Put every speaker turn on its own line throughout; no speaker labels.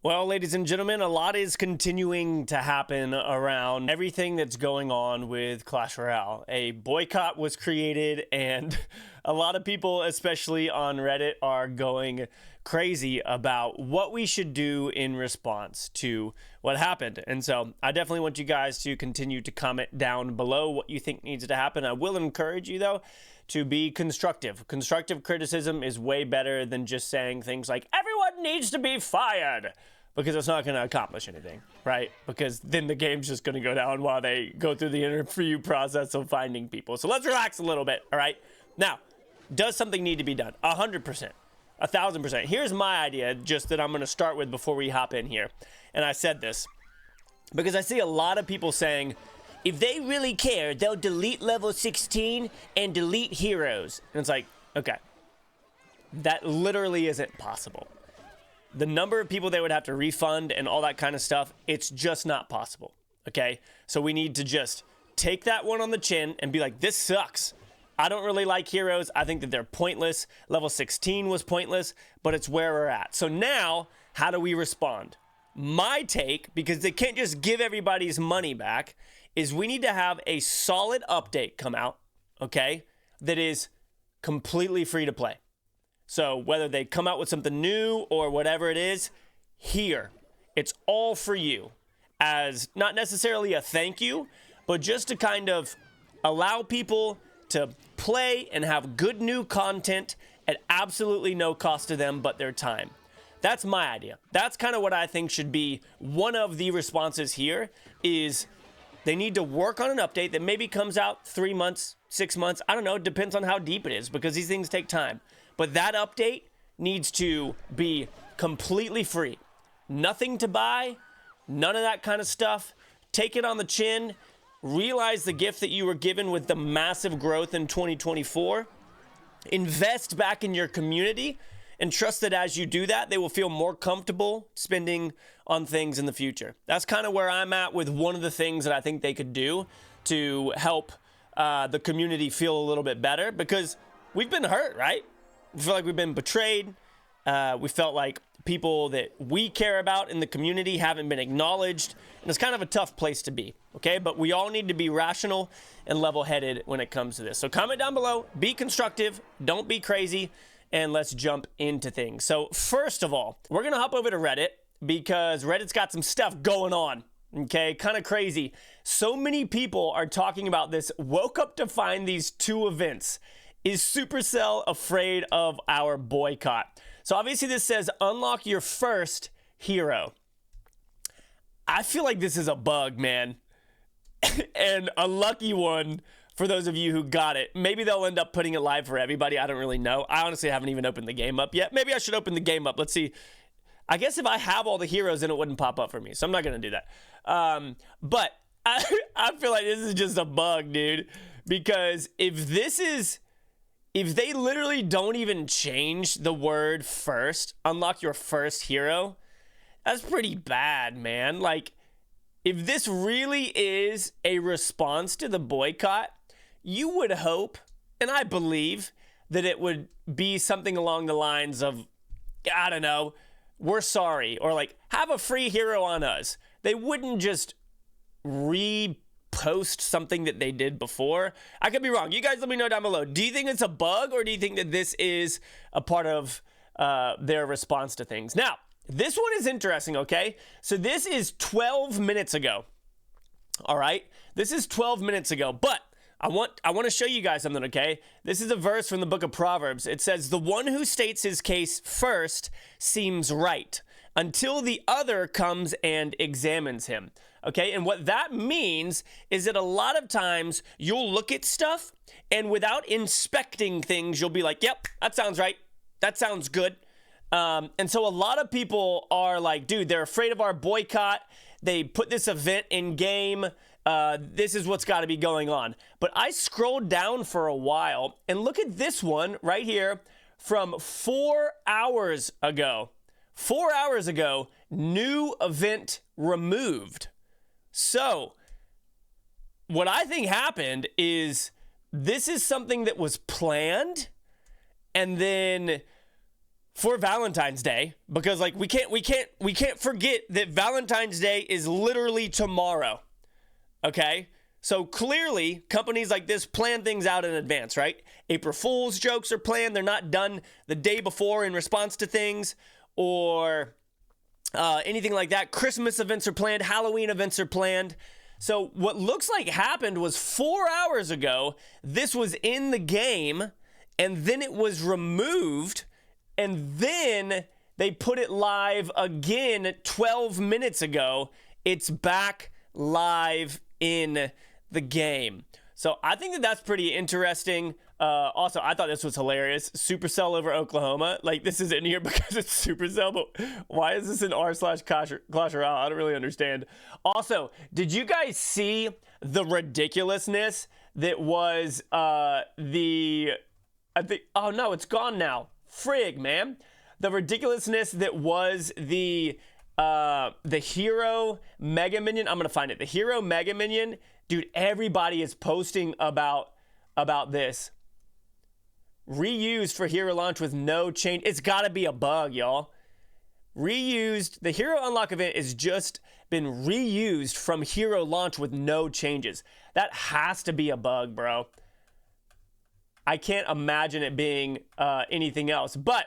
Well, ladies and gentlemen, a lot is continuing to happen around everything that's going on with Clash Royale. A boycott was created, and a lot of people, especially on Reddit, are going crazy about what we should do in response to what happened. And so I definitely want you guys to continue to comment down below what you think needs to happen. I will encourage you, though, to be constructive. Constructive criticism is way better than just saying things like, everyone needs to be fired, because it's not going to accomplish anything, right? Because then the game's just going to go down while they go through the interview process of finding people. So let's relax a little bit, all right? Now, does something need to be done? 100%, 1,000%. Here's my idea, just that I'm going to start with before we hop in here. And I said this because I see a lot of people saying, if they really care, they'll delete level 16 and delete heroes. And it's like, okay, that literally isn't possible. The number of people they would have to refund and all that kind of stuff, it's just not possible, okay? So we need to just take that one on the chin and be like, this sucks. I don't really like heroes. I think that they're pointless. Level 16 was pointless, but it's where we're at. So now, how do we respond? My take, because they can't just give everybody's money back, is we need to have a solid update come out, okay, that is completely free to play. So whether they come out with something new or whatever it is, here, it's all for you, as not necessarily a thank you, but just to kind of allow people to play and have good new content at absolutely no cost to them but their time. That's my idea. That's kind of what I think should be one of the responses here, is they need to work on an update that maybe comes out 3 months, 6 months. I don't know. It depends on how deep it is, because these things take time. But that update needs to be completely free. Nothing to buy, none of that kind of stuff. Take it on the chin. Realize the gift that you were given with the massive growth in 2024. Invest back in your community and trust that as you do that, they will feel more comfortable spending on things in the future. That's kind of where I'm at with one of the things that I think they could do to help the community feel a little bit better, because we've been hurt, right? We feel like we've been betrayed. We felt like people that we care about in the community haven't been acknowledged. And it's kind of a tough place to be, okay? But we all need to be rational and level-headed when it comes to this. So comment down below, be constructive, don't be crazy, and let's jump into things. So first of all, we're going to hop over to Reddit, because Reddit's got some stuff going on, okay? Kind of crazy. So many people are talking about this. Woke up to find these two events. Is Supercell afraid of our boycott? So obviously this says unlock your first hero. I feel like this is a bug, man. And a lucky one for those of you who got it. Maybe they'll end up putting it live for everybody. I don't really know. I honestly haven't even opened the game up yet. Maybe I should open the game up. Let's see. I guess if I have all the heroes, then it wouldn't pop up for me. So I'm not going to do that. But I feel like this is just a bug, dude. Because if they literally don't even change the word first, unlock your first hero, that's pretty bad, man. Like, if this really is a response to the boycott, you would hope, and I believe, that it would be something along the lines of, I don't know, we're sorry, or like, have a free hero on us. They wouldn't just repost something that they did before. I could be wrong. You guys let me know down below. Do you think it's a bug, or do you think that this is a part of their response to things? Now, this one is interesting, okay? So this is 12 minutes ago. All right? This is 12 minutes ago, but I want to show you guys something, okay? This is a verse from the book of Proverbs. It says, "The one who states his case first seems right, until the other comes and examines him." Okay, and what that means is that a lot of times you'll look at stuff, and without inspecting things, you'll be like, yep, that sounds right. That sounds good. And so a lot of people are like, dude, they're afraid of our boycott. They put this event in game. This is what's got to be going on. But I scrolled down for a while, and look at this one right here from 4 hours ago. 4 hours ago, new event removed. So what I think happened is this is something that was planned, and then for Valentine's Day, because like we can't forget that Valentine's Day is literally tomorrow. Okay? So clearly companies like this plan things out in advance, right? April Fool's jokes are planned. They're not done the day before in response to things or anything like that. Christmas events are planned. Halloween events are planned. So what looks like happened was 4 hours ago, this was in the game, and then it was removed, and then they put it live again 12 minutes ago. It's back live in the game. So I think that that's pretty interesting. Also, I thought this was hilarious. Supercell over Oklahoma. Like, this is in here because it's Supercell, but why is this in r/Clash Royale? I don't really understand. Also, did you guys see the ridiculousness that was I think, oh no, it's gone now. Frig, man. The ridiculousness that was the hero Mega Minion. I'm going to find it. The hero Mega Minion. Dude, everybody is posting about this. Reused for hero launch with no change. It's got to be a bug, y'all. Reused. The hero unlock event has just been reused from hero launch with no changes. That has to be a bug, bro. I can't imagine it being anything else. But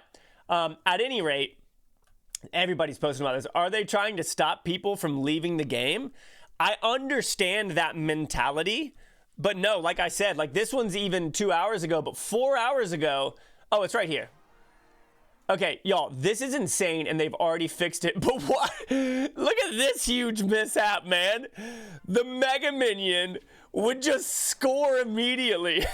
at any rate, everybody's posting about this. Are they trying to stop people from leaving the game? I understand that mentality, but no, like I said, like this one's even 2 hours ago, but 4 hours ago, oh, it's right here. Okay, y'all, this is insane, and they've already fixed it, but what? Look at this huge mishap, man. The Mega Minion would just score immediately.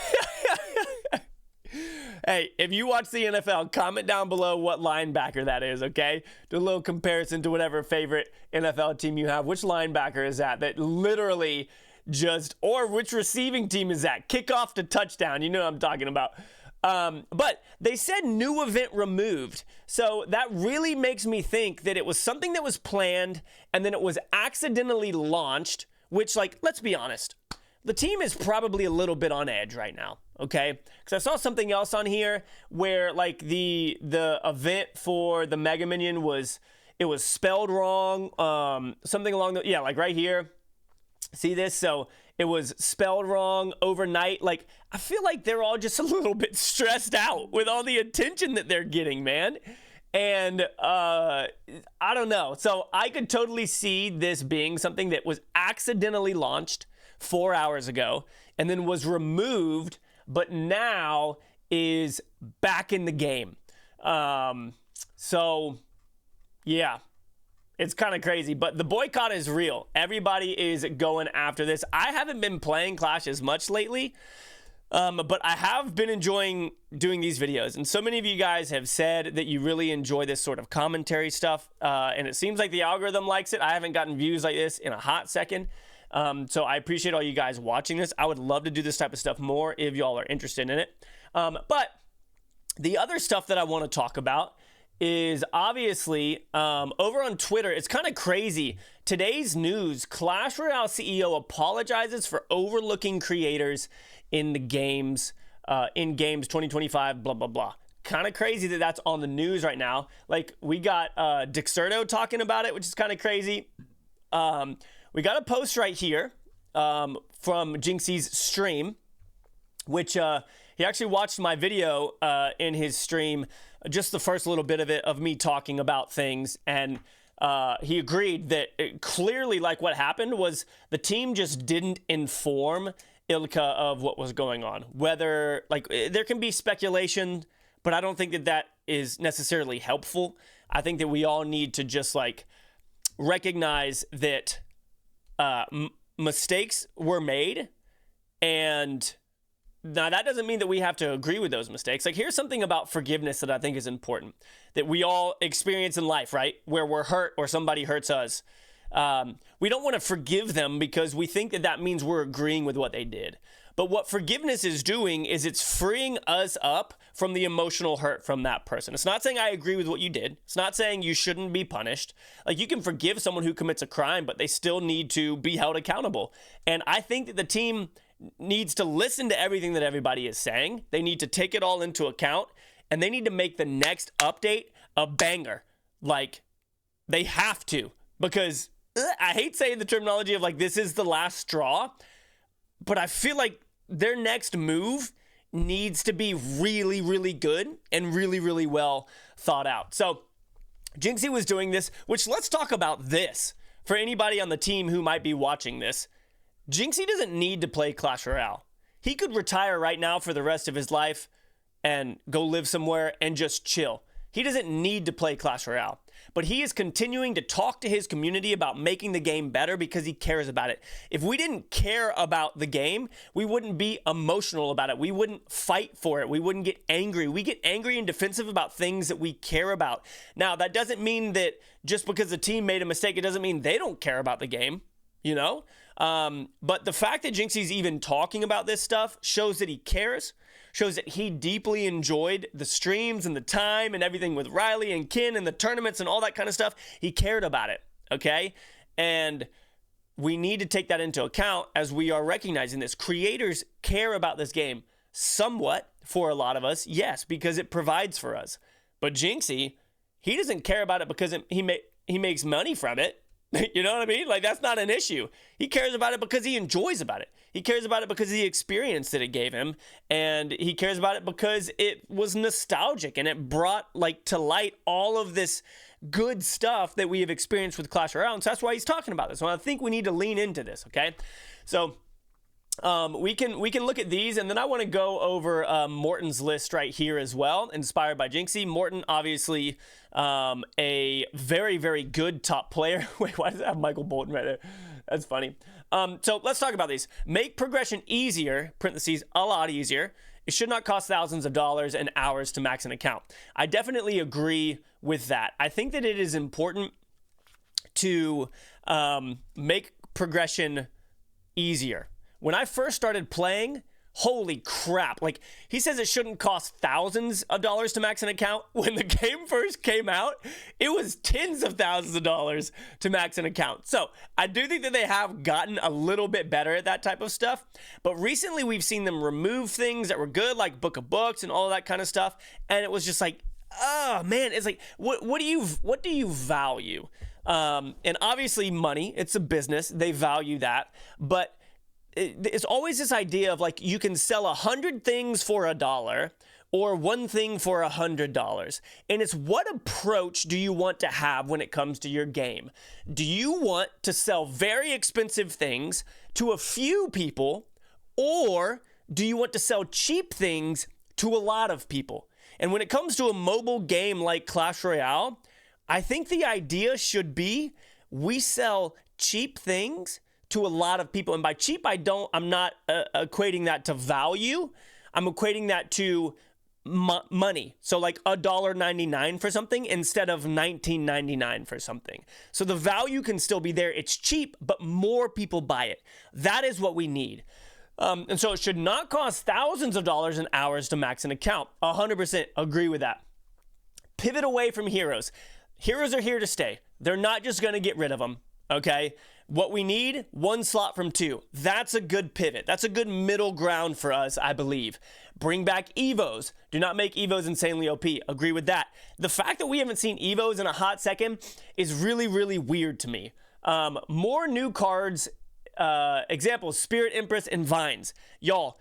Hey, if you watch the NFL, comment down below what linebacker that is, okay? Do a little comparison to whatever favorite NFL team you have. Which linebacker is that literally just, or which receiving team is that? Kickoff to touchdown, you know what I'm talking about. But they said new event removed. So that really makes me think that it was something that was planned and then it was accidentally launched, which, like, let's be honest. The team is probably a little bit on edge right now, okay? Because I saw something else on here where, like, the event for the Mega Minion was spelled wrong, something along the, yeah, like right here. See this? So it was spelled wrong overnight. Like, I feel like they're all just a little bit stressed out with all the attention that they're getting, man. And I don't know. So I could totally see this being something that was accidentally launched 4 hours ago and then was removed, but now is back in the game. So yeah, it's kind of crazy, but the boycott is real. Everybody is going after this. I haven't been playing Clash as much lately, but I have been enjoying doing these videos. And so many of you guys have said that you really enjoy this sort of commentary stuff. And it seems like the algorithm likes it. I haven't gotten views like this in a hot second. So I appreciate all you guys watching this. I would love to do this type of stuff more if y'all are interested in it. But the other stuff that I want to talk about is obviously over on Twitter. It's kind of crazy. Today's news, Clash Royale CEO apologizes for overlooking creators in the games, in games 2025, blah, blah, blah. Kind of crazy that that's on the news right now. Like, we got Dixerto talking about it, which is kind of crazy. We got a post right here from Jinxie's stream, which he actually watched my video in his stream, just the first little bit of it, of me talking about things, and he agreed that clearly, like, what happened was the team just didn't inform Ilka of what was going on. Whether, like, there can be speculation, but I don't think that that is necessarily helpful. I think that we all need to just, like, recognize that mistakes were made, and now that doesn't mean that we have to agree with those mistakes. Like, here's something about forgiveness that I think is important, that we all experience in life, right? Where we're hurt or somebody hurts us. We don't want to forgive them because we think that that means we're agreeing with what they did. But what forgiveness is doing is it's freeing us up from the emotional hurt from that person. It's not saying I agree with what you did. It's not saying you shouldn't be punished. Like, you can forgive someone who commits a crime, but they still need to be held accountable. And I think that the team needs to listen to everything that everybody is saying. They need to take it all into account and they need to make the next update a banger. Like, they have to, because I hate saying the terminology of like, this is the last straw, but I feel like their next move needs to be really, really good and really, really well thought out. So Jinxie was doing this, which let's talk about this. For anybody on the team who might be watching this, Jinxie doesn't need to play Clash Royale. He could retire right now for the rest of his life and go live somewhere and just chill. He doesn't need to play Clash Royale, but he is continuing to talk to his community about making the game better because he cares about it. If we didn't care about the game, we wouldn't be emotional about it. We wouldn't fight for it. We wouldn't get angry. We get angry and defensive about things that we care about. Now, that doesn't mean that just because the team made a mistake, it doesn't mean they don't care about the game, you know? But the fact that Jinxie's even talking about this stuff shows that he cares, shows that he deeply enjoyed the streams and the time and everything with Riley and Kin and the tournaments and all that kind of stuff. He cared about it, okay? And we need to take that into account as we are recognizing this. Creators care about this game somewhat for a lot of us, yes, because it provides for us. But Jinxie, he doesn't care about it because he makes money from it. You know what I mean? Like, that's not an issue. He cares about it because he enjoys about it. He cares about it because of the experience that it gave him. And he cares about it because it was nostalgic and it brought like to light all of this good stuff that we have experienced with Clash Royale. And so that's why he's talking about this. So I think we need to lean into this, okay? So we can look at these, and then I want to go over Morten's list right here as well, inspired by Jinxie. Morten, obviously, a very, very good top player. Wait, why does it have Michael Bolton right there? That's funny. So let's talk about these. Make progression easier, parentheses, a lot easier. It should not cost thousands of dollars and hours to max an account. I definitely agree with that. I think that it is important to make progression easier. When I first started playing, holy crap. Like, he says it shouldn't cost thousands of dollars to max an account. When the game first came out, it was tens of thousands of dollars to max an account. So I do think that they have gotten a little bit better at that type of stuff. But recently we've seen them remove things that were good, like Book of Books and all of that kind of stuff. And it was just like, oh man, it's like, what do you value? And obviously money, it's a business. They value that. But it's always this idea of like, you can sell 100 things for $1 or one thing for $100. And it's, what approach do you want to have when it comes to your game? Do you want to sell very expensive things to a few people, or do you want to sell cheap things to a lot of people? And when it comes to a mobile game like Clash Royale, I think the idea should be we sell cheap things to a lot of people. And by cheap, I'm not equating that to value. I'm equating that to money. So like $1.99 for something instead of $19.99 for something. So the value can still be there. It's cheap, but more people buy it. That is what we need. And so it should not cost thousands of dollars and hours to max an account. 100% agree with that. Pivot away from heroes. Heroes are here to stay. They're not just going to get rid of them, okay? What we need, 1 slot from 2. That's a good pivot. That's a good middle ground for us, I believe. Bring back Evos. Do not make Evos insanely OP. Agree with that. The fact that we haven't seen Evos in a hot second is really, really weird to me. More new cards, examples, Spirit Empress and Vines. Y'all,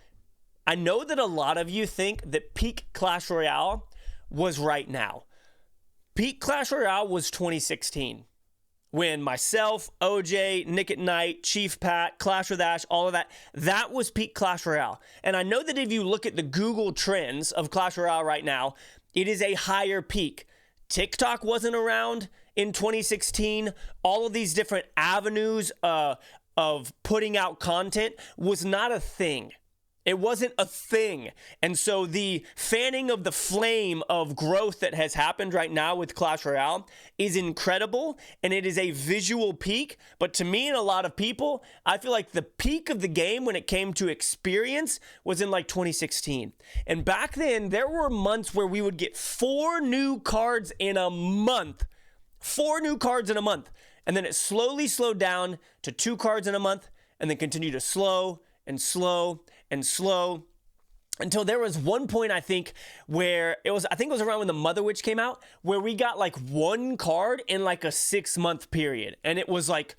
I know that a lot of you think that peak Clash Royale was right now. Peak Clash Royale was 2016. When myself, OJ, Nick at Night, Chief Pat, Clash with Ash, all of that was peak Clash Royale. And I know that if you look at the Google trends of Clash Royale right now, it is a higher peak. TikTok wasn't around in 2016. All of these different avenues of putting out content was not a thing. It wasn't a thing. And so the fanning of the flame of growth that has happened right now with Clash Royale is incredible, and it is a visual peak. But to me and a lot of people, I feel like the peak of the game when it came to experience was in like 2016. And back then, there were months where we would get 4 new cards in a month. 4 new cards in a month. And then it slowly slowed down to 2 cards in a month, and then continued to slow and slow and slow. until there was one point, I think it was around when the Mother Witch came out, where we got like one card in like a 6-month period. And it was like,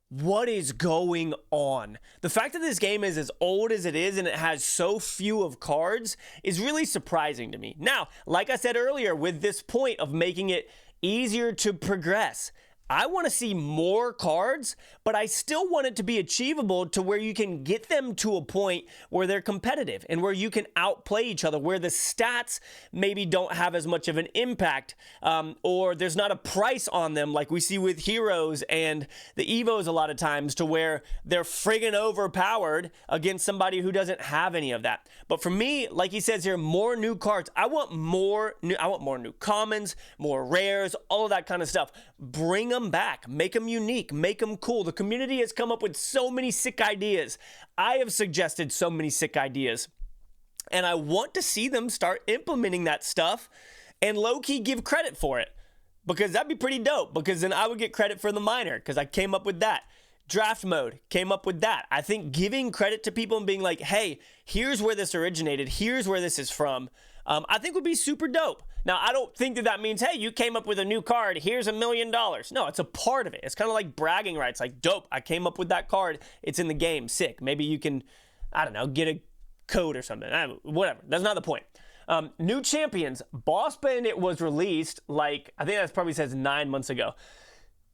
what is going on? The fact that this game is as old as it is and it has so few of cards is really surprising to me. Now, like I said earlier, with this point of making it easier to progress, I want to see more cards, but I still want it to be achievable to where you can get them to a point where they're competitive and where you can outplay each other, where the stats maybe don't have as much of an impact, or there's not a price on them like we see with heroes and the Evos a lot of times, to where they're friggin' overpowered against somebody who doesn't have any of that. But for me, like he says here, more new cards. I want more new commons, more rares, all of that kind of stuff. Bring them back, make them unique, make them cool. The community has come up with so many sick ideas. I have suggested so many sick ideas, and I want to see them start implementing that stuff and low-key give credit for it, because that'd be pretty dope, because then I would get credit for the minor because I came up with that. Draft mode, came up with that. I think giving credit to people and being like, hey, here's where this originated, here's where this is from, I think would be super dope. Now, I don't think that means, hey, you came up with a new card, here's $1 million. No, it's a part of it. It's kind of like bragging rights, like, dope, I came up with that card, it's in the game, sick. Maybe you can, I don't know, get a code or something, whatever. That's not the point. New champions, Boss Bandit was released, like, I think that probably says 9 months ago.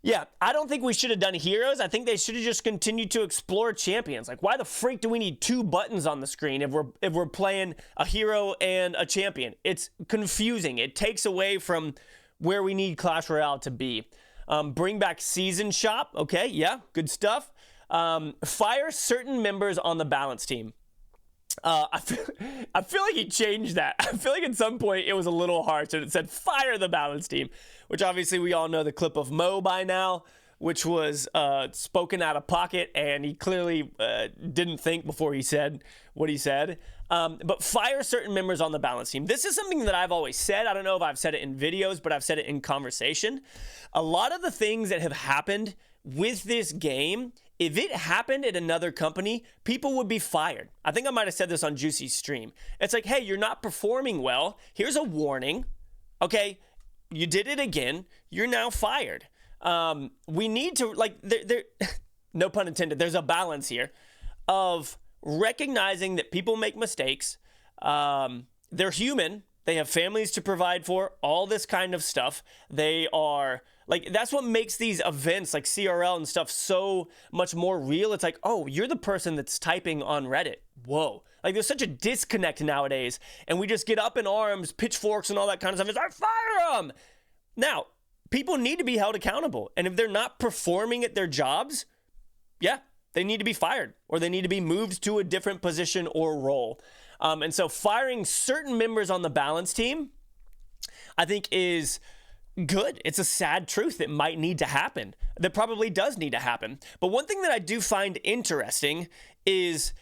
Yeah, I don't think we should have done heroes. I think they should have just continued to explore champions. Like, why the freak do we need 2 buttons on the screen if we're playing a hero and a champion? It's confusing. It takes away from where we need Clash Royale to be. Bring back Season Shop. Okay, yeah, good stuff. Fire certain members on the balance team. I feel like he changed that. I feel like at some point it was a little harsh and it said fire the balance team, which obviously we all know the clip of Mo by now, which was spoken out of pocket, and he clearly didn't think before he said what he said. But fire certain members on the balance team. This is something that I've always said. I don't know if I've said it in videos, but I've said it in conversation. A lot of the things that have happened with this game, if it happened at another company, people would be fired. I think I might have said this on Juicy's stream. It's like, hey, you're not performing well. Here's a warning. Okay, you did it again. You're now fired. We need to, like, no pun intended, there's a balance here of recognizing that people make mistakes. They're human. They have families to provide for, all this kind of stuff. They are, like, that's what makes these events like CRL and stuff so much more real. It's like, oh, you're the person that's typing on Reddit. Whoa. Like, there's such a disconnect nowadays, and we just get up in arms, pitchforks and all that kind of stuff. It's like, fire them! Now, people need to be held accountable, and if they're not performing at their jobs, yeah, they need to be fired, or they need to be moved to a different position or role. And so firing certain members on the balance team, I think, is good. It's a sad truth that might need to happen. That probably does need to happen. But one thing that I do find interesting is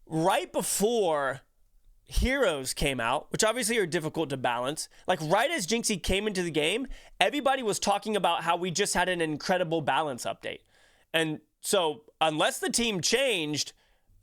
right before heroes came out, which obviously are difficult to balance, like right as Jinxie came into the game, everybody was talking about how we just had an incredible balance update. And so unless the team changed,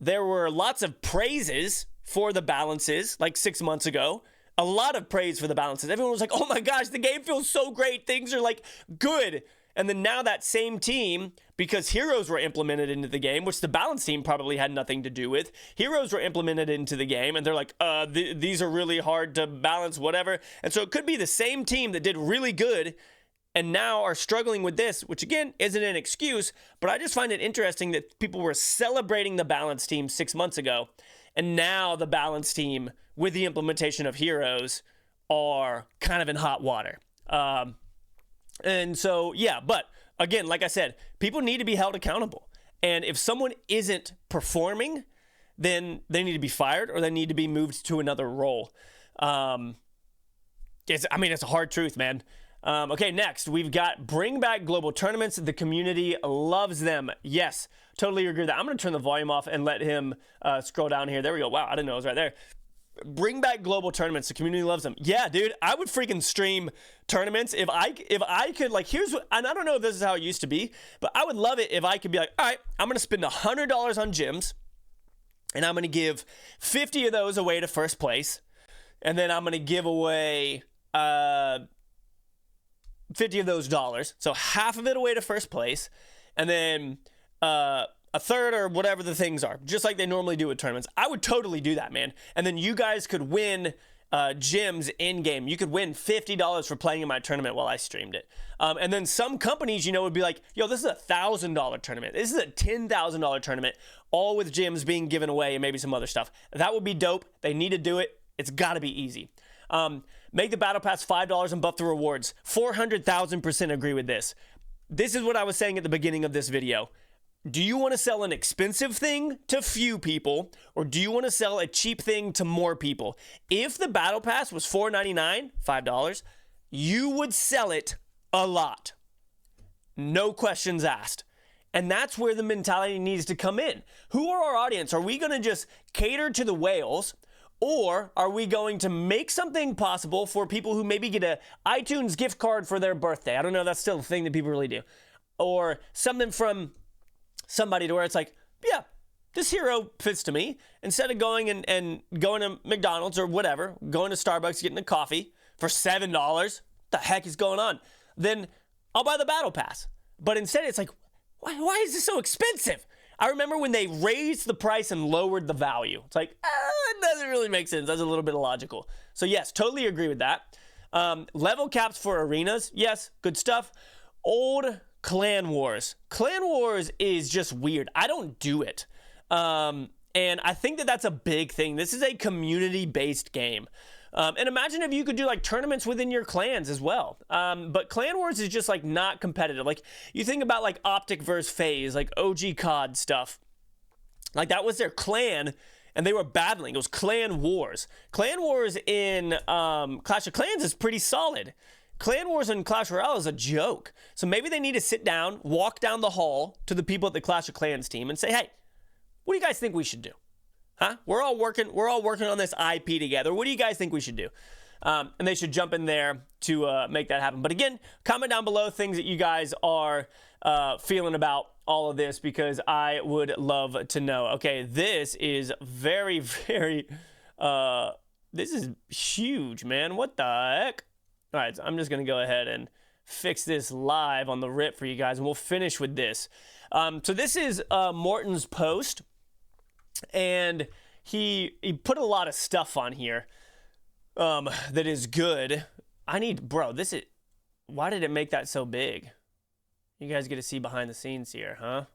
there were lots of praises for the balances like 6 months ago. A lot of praise for the balances. Everyone was like, oh my gosh, the game feels so great. Things are like good. And then now that same team, because heroes were implemented into the game, which the balance team probably had nothing to do with, heroes were implemented into the game, and they're like, these are really hard to balance, whatever. And so it could be the same team that did really good and now are struggling with this, which again, isn't an excuse, but I just find it interesting that people were celebrating the balance team 6 months ago, and now the balance team, with the implementation of heroes, are kind of in hot water. And so, yeah, but again, like I said, people need to be held accountable. And if someone isn't performing, then they need to be fired or they need to be moved to another role. It's a hard truth, man. Okay, next, we've got bring back global tournaments. The community loves them. Yes, totally agree with that. I'm going to turn the volume off and let him scroll down here. There we go. Wow, I didn't know it was right there. Bring back global tournaments. The community loves them. Yeah, dude, I would freaking stream tournaments if I could, like, here's what, and I don't know if this is how it used to be, but I would love it if I could be like, all right, I'm going to spend $100 on gyms, and I'm going to give 50 of those away to first place, and then I'm going to give away 50 of those dollars, so half of it away to first place, and then a third or whatever the things are, just like they normally do with tournaments. I would totally do that, man. And then you guys could win gems in game. You could win $50 for playing in my tournament while I streamed it. And then some companies, would be like, yo, this is $1,000 tournament. This is a $10,000 tournament, all with gems being given away and maybe some other stuff. That would be dope. They need to do it. It's got to be easy. Make the battle pass $5 and buff the rewards. 400,000% agree with this. This is what I was saying at the beginning of this video. Do you want to sell an expensive thing to few people, or do you want to sell a cheap thing to more people? If the battle pass was $4.99, $5, you would sell it a lot. No questions asked. And that's where the mentality needs to come in. Who are our audience? Are we going to just cater to the whales, or are we going to make something possible for people who maybe get an iTunes gift card for their birthday? I don't know. That's still a thing that people really do. Or something from somebody to where it's like, yeah, this hero fits to me. Instead of going and going to McDonald's or whatever, going to Starbucks, getting a coffee for $7, what the heck is going on? Then I'll buy the battle pass. But instead it's like, why is this so expensive? I remember when they raised the price and lowered the value. It's like, it doesn't really make sense. That's a little bit illogical. So yes, totally agree with that. Level caps for arenas. Yes, good stuff. Old Clan Wars. Clan Wars is just weird. I don't do it. And I think that that's a big thing. This is a community-based game. And imagine if you could do like tournaments within your clans as well. But Clan Wars is just like not competitive. Like you think about like Optic versus FaZe, like OG COD stuff. Like that was their clan and they were battling. It was Clan Wars. Clan Wars in Clash of Clans is pretty solid. Clan Wars in Clash Royale is a joke. So maybe they need to sit down, walk down the hall to the people at the Clash of Clans team and say, hey, what do you guys think we should do? Huh? We're all working on this IP together. What do you guys think we should do? And they should jump in there to make that happen. But again, comment down below things that you guys are feeling about all of this, because I would love to know. Okay, this is very, very, this is huge, man. What the heck? All right, so I'm just going to go ahead and fix this live on the rip for you guys, and we'll finish with this. So this is Morten's post, and he put a lot of stuff on here that is good. Why did it make that so big? You guys get to see behind the scenes here, huh?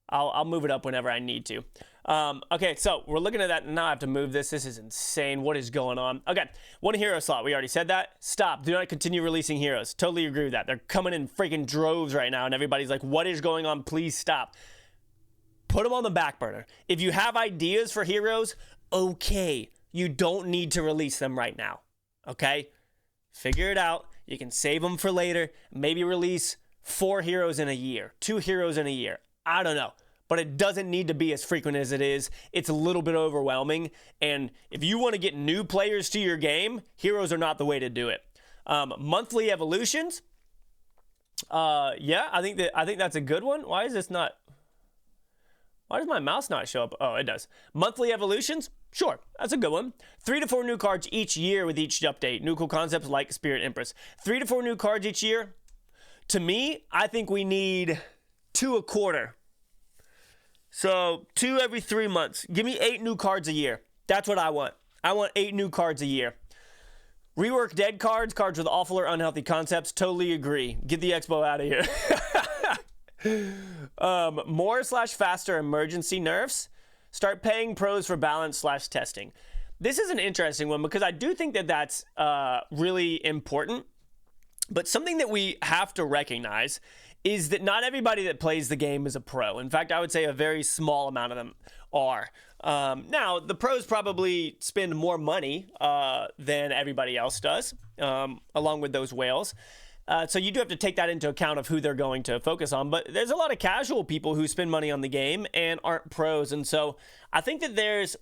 I'll move it up whenever I need to. Okay, so we're looking at that. Now I have to move this. This is insane. What is going on? Okay, one hero slot. We already said that. Stop. Do not continue releasing heroes. Totally agree with that. They're coming in freaking droves right now, and everybody's like, what is going on? Please stop. Put them on the back burner. If you have ideas for heroes, okay. You don't need to release them right now, okay? Figure it out. You can save them for later. Maybe release 4 heroes in a year, 2 heroes in a year. I don't know, but it doesn't need to be as frequent as it is. It's a little bit overwhelming, and if you want to get new players to your game, heroes are not the way to do it. Monthly evolutions, yeah, I think that's a good one. Why does my mouse not show up? Oh, it does. Monthly evolutions, sure, that's a good one. 3 to 4 new cards each year with each update. New cool concepts like Spirit Empress. 3 to 4 new cards each year. To me, I think we need 2 a quarter. So 2 every 3 months. Give me 8 new cards a year. That's what I want. I want 8 new cards a year. Rework dead cards, cards with awful or unhealthy concepts. Totally agree. Get the expo out of here. More/faster emergency nerfs. Start paying pros for balance/testing. This is an interesting one because I do think that that's really important. But something that we have to recognize is that not everybody that plays the game is a pro. In fact, I would say a very small amount of them are. Now, the pros probably spend more money than everybody else does, along with those whales. So you do have to take that into account of who they're going to focus on. But there's a lot of casual people who spend money on the game and aren't pros. And so I think that there's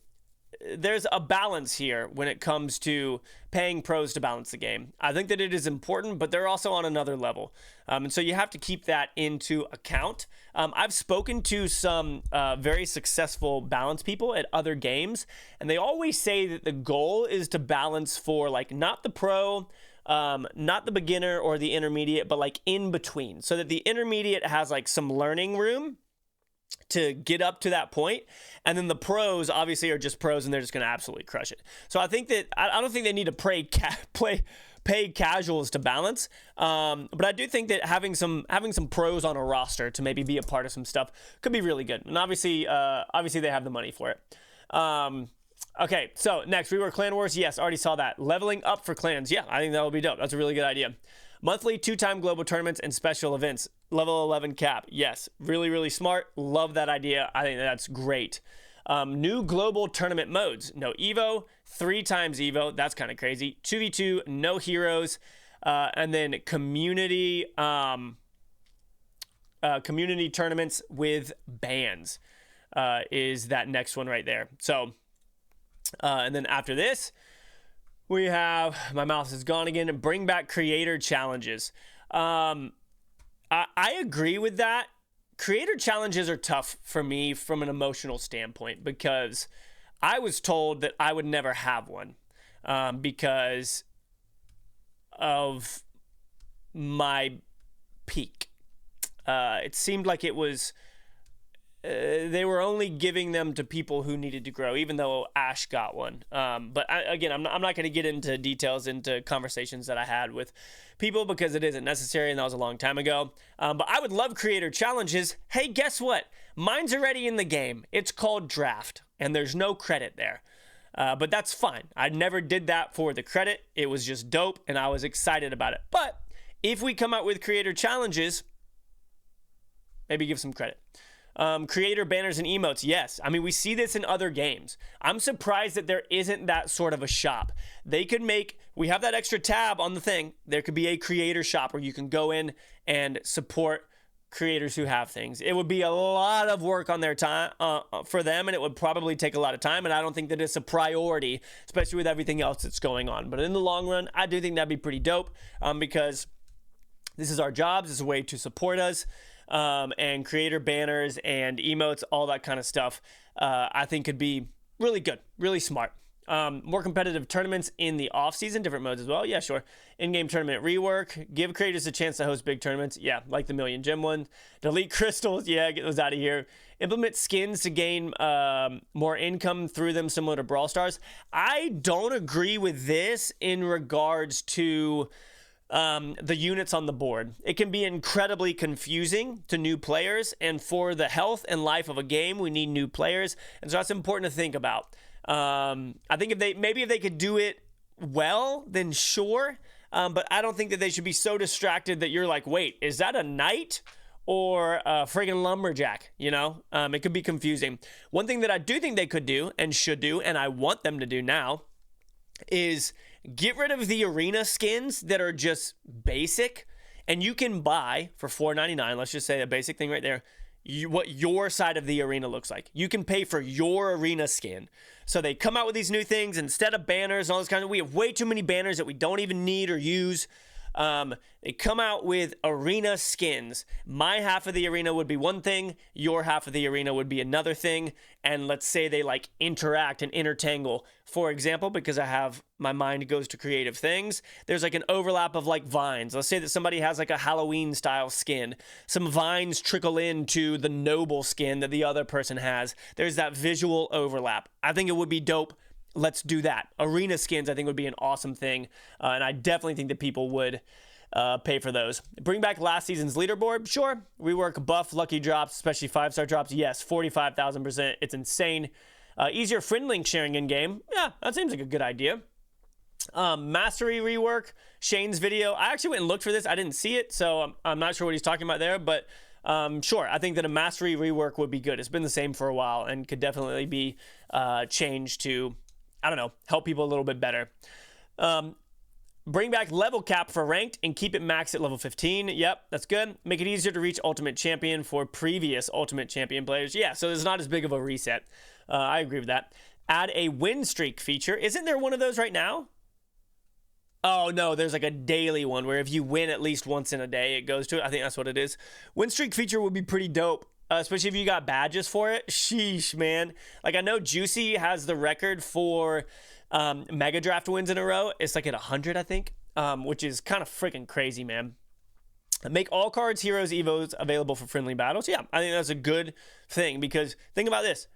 there's a balance here when it comes to paying pros to balance the game. I think that it is important, but they're also on another level. And so you have to keep that into account. I've spoken to some very successful balance people at other games, and they always say that the goal is to balance for like not the pro, not the beginner or the intermediate, but like in between, so that the intermediate has like some learning room to get up to that point, and then the pros obviously are just pros and they're just going to absolutely crush it. So I think that I don't think they need to pay casuals to balance, but I do think that having some pros on a roster to maybe be a part of some stuff could be really good. And obviously they have the money for it. Okay, so next, rework Clan Wars. Yes, already saw that. Leveling up for clans. Yeah, I think that would be dope. That's a really good idea. Monthly 2-time global tournaments and special events. Level 11 cap. Yes, really, really smart. Love that idea. I think that's great. New global tournament modes. No Evo, 3 times Evo. That's kind of crazy. 2v2, no heroes. And then community tournaments with bans is that next one right there. So, and then after this, we have, my mouse is gone again, bring back creator challenges. I agree with that. Creator challenges are tough for me from an emotional standpoint because I was told that I would never have one because of my peak. It seemed like it was they were only giving them to people who needed to grow, even though Ash got one. But again, I'm not going to get into details into conversations that I had with people because it isn't necessary, and that was a long time ago. But I would love creator challenges. Hey, guess what? Mine's already in the game. It's called Draft, and there's no credit there. But that's fine. I never did that for the credit. It was just dope, and I was excited about it. But if we come out with creator challenges, maybe give some credit. Creator banners and emotes. Yes. I mean, we see this in other games. I'm surprised that there isn't that sort of a shop. They could we have that extra tab on the thing. There could be a creator shop where you can go in and support creators who have things. It would be a lot of work on their time for them, and it would probably take a lot of time. And I don't think that it's a priority, especially with everything else that's going on. But in the long run, I do think that'd be pretty dope because this is our jobs. It's a way to support us. And creator banners and emotes, all that kind of stuff, I think could be really good, really smart. More competitive tournaments in the off season, different modes as well. Yeah, sure. In-game tournament rework, give creators a chance to host big tournaments. Yeah, like the Million Gem one. Delete crystals. Yeah, get those out of here. Implement skins to gain more income through them, similar to Brawl Stars. I don't agree with this in regards to the units on the board. It can be incredibly confusing to new players, and for the health and life of a game, we need new players, and so that's important to think about. I think if they could do it well, then sure, but I don't think that they should be so distracted that you're like, wait, is that a knight or a friggin' lumberjack? You know, it could be confusing. One thing that I do think they could do and should do, and I want them to do now, is get rid of the arena skins that are just basic, and you can buy for $4.99, let's just say a basic thing right there, what your side of the arena looks like. You can pay for your arena skin. So they come out with these new things instead of banners and all this kind of, we have way too many banners that we don't even need or use. They come out with arena skins. My half of the arena would be one thing, your half of the arena would be another thing, and let's say they like interact and intertangle. For example, because my mind goes to creative things, there's like an overlap of like vines. Let's say that somebody has like a Halloween style skin. Some vines trickle into the noble skin that the other person has. There's that visual overlap. I think it would be dope. Let's do that. Arena skins, I think, would be an awesome thing, and I definitely think that people would pay for those. Bring back last season's leaderboard? Sure. Rework buff lucky drops, especially 5-star drops? Yes, 45,000%. It's insane. Easier friend link sharing in-game? Yeah, that seems like a good idea. Mastery rework, Shane's video. I actually went and looked for this. I didn't see it, so I'm not sure what he's talking about there, but sure, I think that a mastery rework would be good. It's been the same for a while and could definitely be changed to, I don't know, help people a little bit better. Bring back level cap for ranked and keep it maxed at level 15. Yep, that's good. Make it easier to reach Ultimate Champion for previous Ultimate Champion players. Yeah, so there's not as big of a reset. I agree with that. Add a win streak feature. Isn't there one of those right now? Oh, no, there's like a daily one where if you win at least once in a day, it goes to it. I think that's what it is. Win streak feature would be pretty dope, especially if you got badges for it. Sheesh, man. Like, I know Juicy has the record for Mega Draft wins in a row. It's like at 100, I think, which is kind of freaking crazy, man. Make all cards, heroes, evos available for friendly battles. Yeah, I think that's a good thing because think about this.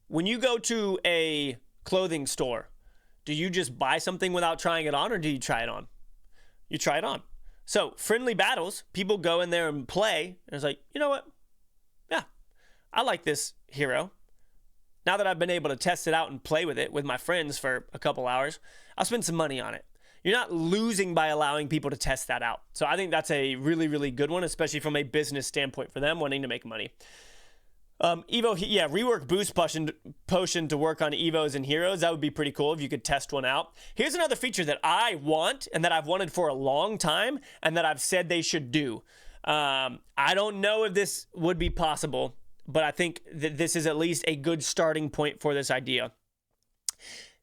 When you go to a clothing store, do you just buy something without trying it on, or do you try it on? You try it on. So friendly battles, people go in there and play, and it's like, you know what? Yeah, I like this hero. Now that I've been able to test it out and play with it with my friends for a couple hours, I'll spend some money on it. You're not losing by allowing people to test that out. So I think that's a really, really good one, especially from a business standpoint for them wanting to make money. Evo, yeah, rework boost potion to work on Evos and heroes. That would be pretty cool if you could test one out. Here's another feature that I want and that I've wanted for a long time and that I've said they should do. I don't know if this would be possible, but I think that this is at least a good starting point for this idea.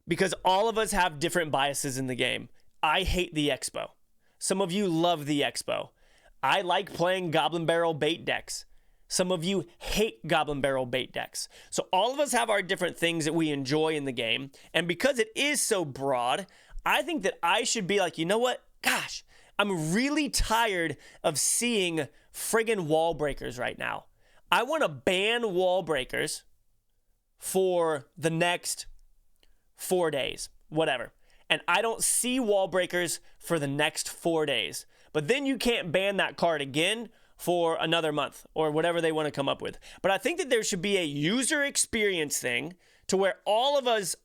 Because all of us have different biases in the game. I hate the Expo. Some of you love the Expo. I like playing Goblin Barrel bait decks. Some of you hate Goblin Barrel bait decks. So all of us have our different things that we enjoy in the game. And because it is so broad, I think that I should be like, you know what? Gosh, I'm really tired of seeing friggin' wall breakers right now. I want to ban wall breakers for the next 4 days, whatever. And I don't see wall breakers for the next 4 days. But then you can't ban that card again for another month or whatever they want to come up with. But I think that there should be a user experience thing to where all of us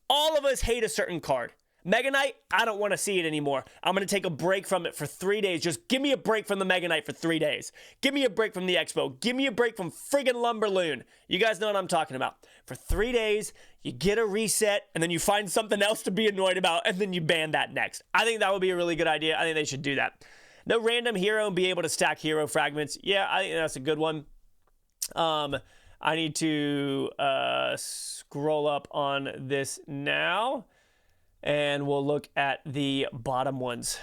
hate a certain card. Mega Knight, I don't want to see it anymore. I'm going to take a break from it for 3 days. Just give me a break from the Mega Knight for 3 days. Give me a break from the Expo. Give me a break from friggin' Lumberloon. You guys know what I'm talking about. For 3 days, you get a reset, and then you find something else to be annoyed about, and then you ban that next. I think that would be a really good idea. I think they should do that. No random hero and be able to stack hero fragments. Yeah, I think that's a good one. I need to scroll up on this now, and we'll look at the bottom ones.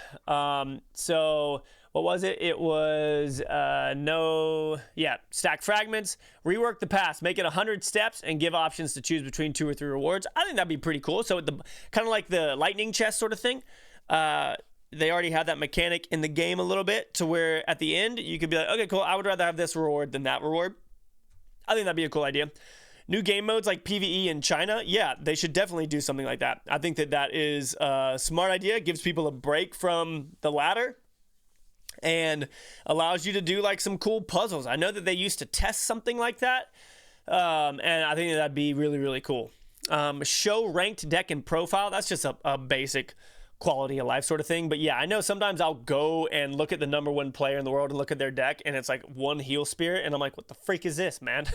So what was it? It was stack fragments, rework the pass, make it 100 steps, and give options to choose between 2 or 3 rewards. I think that'd be pretty cool. So kind of like the lightning chest sort of thing. They already have that mechanic in the game a little bit to where at the end you could be like, okay, cool, I would rather have this reward than that reward. I think that'd be a cool idea. New game modes like PvE in China, yeah, they should definitely do something like that. I think that is a smart idea. It gives people a break from the ladder and allows you to do like some cool puzzles. I know that they used to test something like that, and I think that'd be really, really cool. Show ranked deck and profile. That's just a basic quality of life sort of thing. But yeah, I know sometimes I'll go and look at the number 1 player in the world and look at their deck, and it's like 1 heal spirit, and I'm like, what the freak is this, man?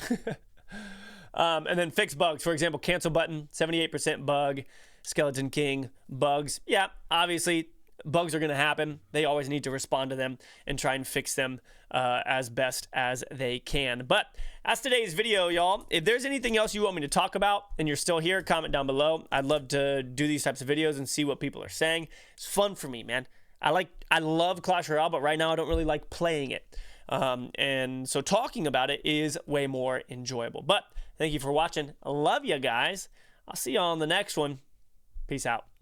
And then fix bugs. For example, cancel button, 78% bug, Skeleton King, bugs. Yeah, obviously, bugs are going to happen. They always need to respond to them and try and fix them as best as they can. But that's today's video, y'all. If there's anything else you want me to talk about and you're still here, comment down below. I'd love to do these types of videos and see what people are saying. It's fun for me, man. I love Clash Royale, but right now I don't really like playing it. And so talking about it is way more enjoyable. But thank you for watching. I love you guys. I'll see you all on the next one. Peace out.